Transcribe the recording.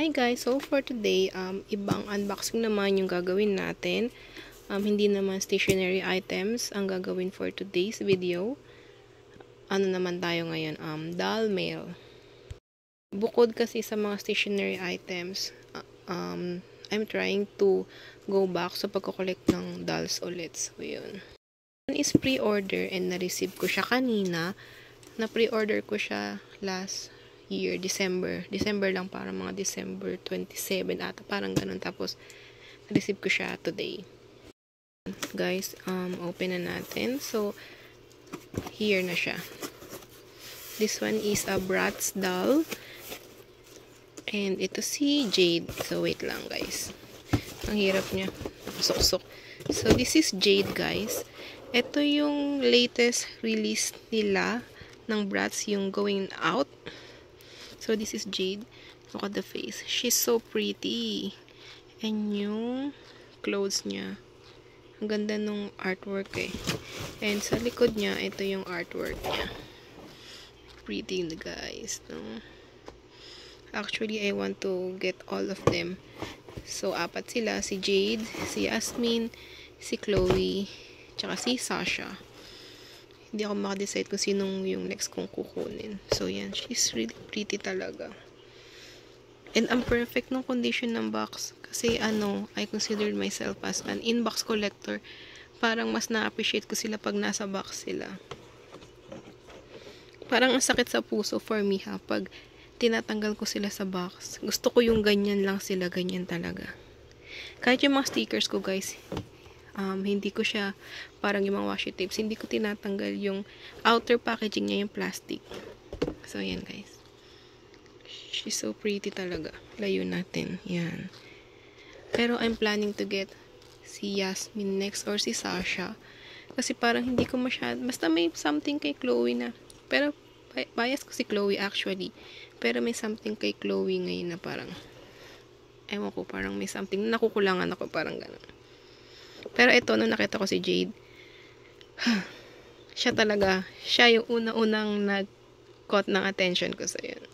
Hi guys, so for today, ibang unboxing naman yung gagawin natin. Hindi naman stationery items ang gagawin for today's video. Ano naman tayo ngayon? Doll mail. Bukod kasi sa mga stationery items, I'm trying to go back sa pagko-collect ng dolls ulit. So yun. One is pre-order and na-receive ko siya kanina. Na-pre-order ko siya last year, December lang, para mga December 27 ata, parang ganun. Tapos receive ko siya today. Guys, open na natin. So here na siya. This one is a Bratz doll. And ito si Jade. So wait lang guys. Ang hirap niya. Nakasuksok. So this is Jade guys. Ito yung latest release nila ng Bratz, yung Going Out. So, this is Jade. Look at the face. She's so pretty. And yung clothes niya. Ang ganda nung artwork eh. And sa likod niya, ito yung artwork niya. Pretty guys. No? Actually, I want to get all of them. So, apat sila. Si Jade, si Yasmin, si Chloe, tsaka si Sasha. Hindi ako makadecide kung sinong yung next kong kukunin. So, yan. She's really pretty talaga. And ang perfect ng condition ng box. Kasi, I considered myself as an in-box collector. Parang mas na-appreciate ko sila pag nasa box sila. Parang ang sakit sa puso for me ha. Pag tinatanggal ko sila sa box. Gusto ko yung ganyan lang sila. Ganyan talaga. Kahit yung mga stickers ko guys, hindi ko siya parang yung mga washi tapes, hindi ko tinatanggal yung outer packaging niya, yung plastic. So yan guys, she's so pretty talaga. Layo natin, yan. Pero I'm planning to get si Yasmin next or si Sasha, kasi parang hindi ko basta may something kay Chloe na, pero bias ko si Chloe actually, pero may something kay Chloe ngayon na parang ewan ko, parang may something nakukulangan ako, parang ganun. Pero ito, nung nakita ko si Jade, siya yung una-unang nag-caught ng attention ko sa yun.